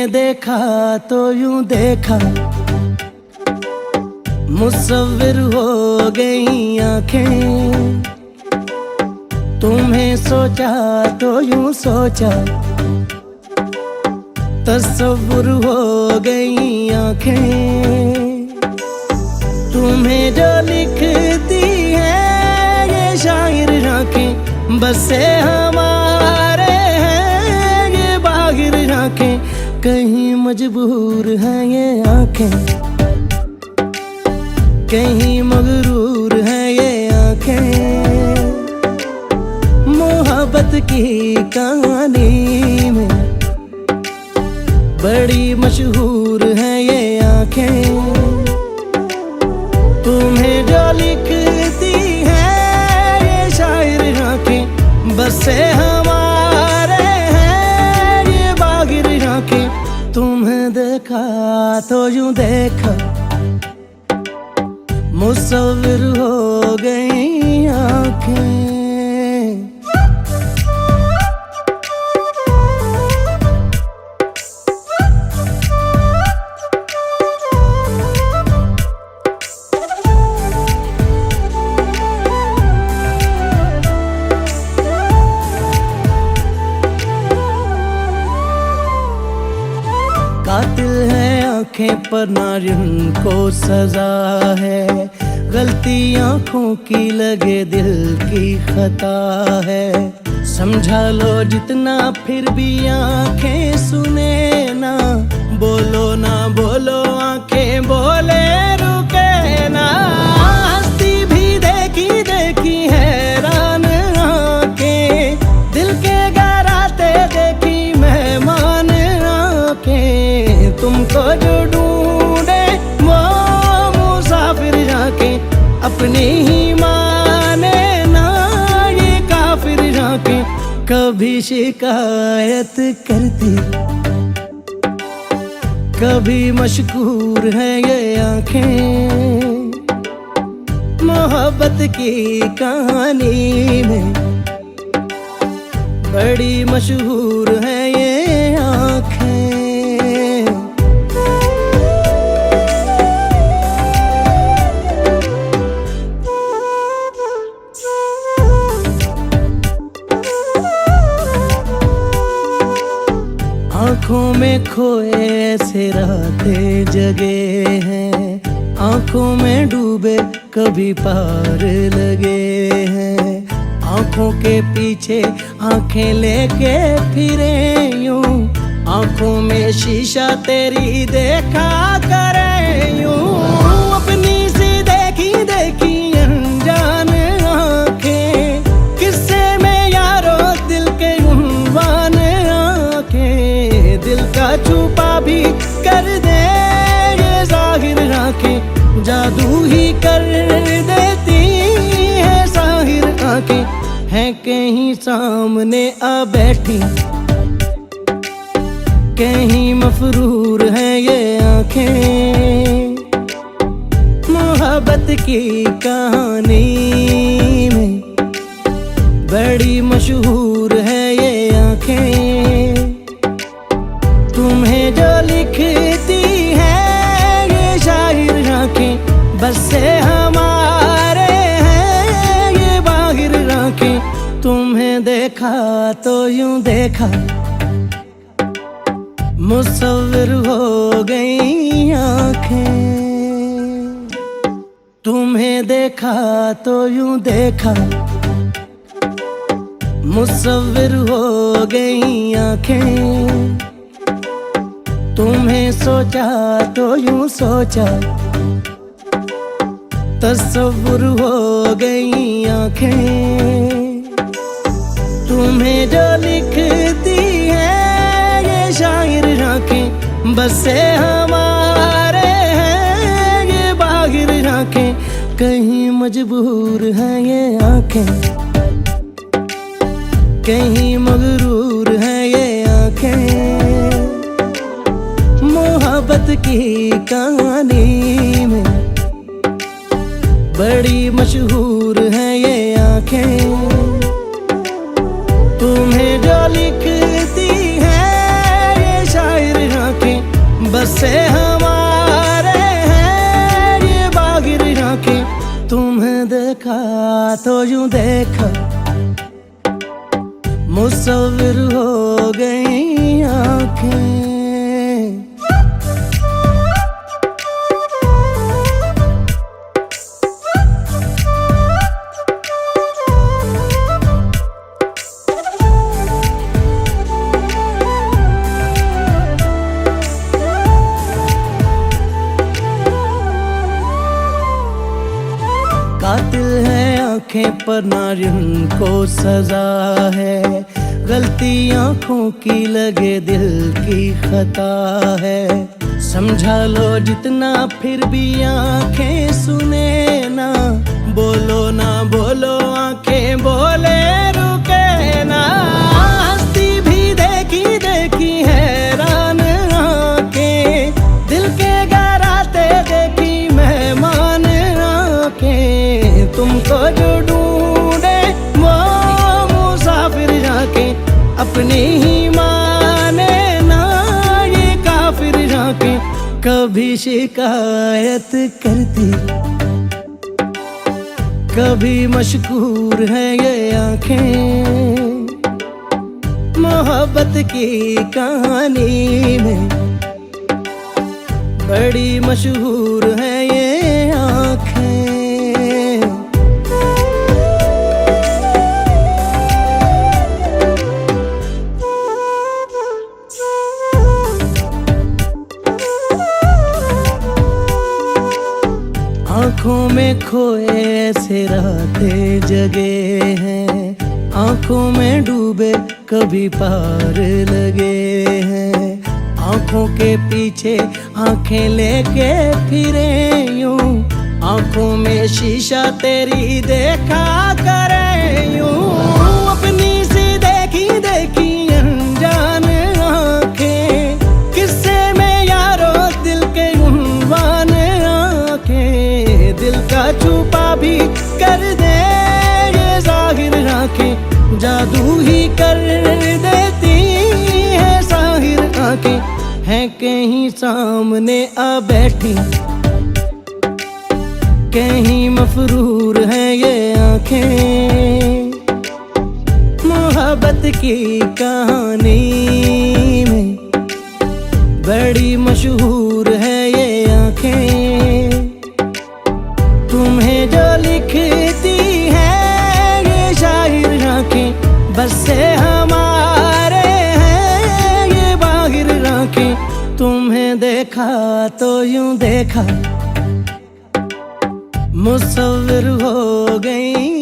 तुम्हें देखा तो यूं देखा, मुसव्विर हो गई आंखें। तुम्हें सोचा तो यूं सोचा, तसव्वुर हो गई आंखें। तुम्हें जो लिखती है ये शायर आंखें, बस से हमारे हैं ये बाहिर आंखें। कहीं मजबूर हैं ये आंखें, कहीं मगरूर हैं ये आंखें। मोहब्बत की कहानी में बड़ी मशहूर हैं ये आंखें। तुम्हें जो लिखती है ये शायर आंखें, बस से हमारे हैं ये बागिर आंखें। तुम्हें देखा तो यूं देखा, मुसव्विर हो गई आंखें। कातिल है आंखें पर नारिन को सजा है, गलती आंखों की लगे दिल की खता है। समझा लो जितना फिर भी आंखें सुने ना, बोलो ना बोलो आंखें बोले रुके ना। हस्ती भी देखी देखी हैरान आंखें, दिल के गहराते देखी मेहमान आंखें। तुमको जो ढूंढे वो मुसाफिर जाके, अपनी ही माने ना ये काफिर जाके। कभी शिकायत करती, कभी मशकूर है ये आंखें। मोहब्बत की कहानी में बड़ी मशहूर है ये आंखें। आँखों में खोए ऐसे रातें जगे हैं, आँखों में डूबे कभी पार लगे हैं। आँखों के पीछे आँखें लेके फिरे यूं, आँखों में शीशा तेरी देखा करे यूं। अपनी सी देखी देखी अनजान आँखें, किस्से में यारो दिल के उन्वान आँखें। दिल का छुपा भी कर दे ये जाहिर आंखें, जादू ही कर देती है जाहिर आंखें। हैं कहीं सामने आ बैठी, कहीं मफरूर है ये आंखें। मोहब्बत की कहानी में बड़ी मशहूर है ये आंखें। तुम्हें जो लिखती है ये शायर आंखें, बस से हमारे हैं ये बाहिर आंखें। तुम्हें देखा तो यूं देखा, मुसव्विर हो गई आंखें। तुम्हें देखा तो यूं देखा, मुसव्विर हो गई आंखें। तुम्हें सोचा तो यूं सोचा, तसव्वुर हो गई आंखें। तुम्हें जो लिखती है ये शायर आंखें, बस से हमारे हैं ये बाहिर आंखें। कहीं मजबूर हैं ये आंखें, कहीं मगरूर हैं ये आंखें। मोहब्बत की कहानी में बड़ी मशहूर है ये आंखें। तुम्हें जो लिखती है ये शायर आंखें, से हमारे हैं ये बाहिर आंखें। तुम्हें देखा तो यूं देखा, मुसव्विर हो गई आंखें। कातिल है आंखें पर नारियों को सजा है, गलती आंखों की लगे दिल की खता है। समझा लो जितना फिर भी आंखें सुने ना, बोलो ना बोलो आंखें बोले रुके ना। हस्ती भी देखी देखी हैरान आंखें, दिल के गराते देखी मेहमान आंखें। तुमको जो ढूंढे वो मुसाफिर जाके, अपनी ही माने ना ये काफिर जाके। कभी शिकायत करती, कभी मशहूर है ये आंखें। मोहब्बत की कहानी में बड़ी मशहूर है ये आंखें। आंखों में खोए ऐसे रातें जगे हैं, आंखों में डूबे कभी पार लगे हैं। आंखों के पीछे आंखें लेके फिरे यूं, आंखों में शीशा तेरी देखा करे यूं। अपनी सी देखी देखी अनजान आंखें, किस्से में यारो दिल के उन्वान आंखें। दिल का छुपा भी कर दे ये जाहिर आंखें, जादू ही कर देती है जाहिर आंखें। है कहीं सामने आ बैठी, कहीं मफरूर है ये आंखें। मोहब्बत की कहानी में बड़ी मशहूर है ये आंखें। तुम्हें जो लिखती है ये शायर आंखें, बस से हमारे हैं ये बाहिर आंखें। तुम्हें देखा तो यूं देखा, मुसव्विर हो गई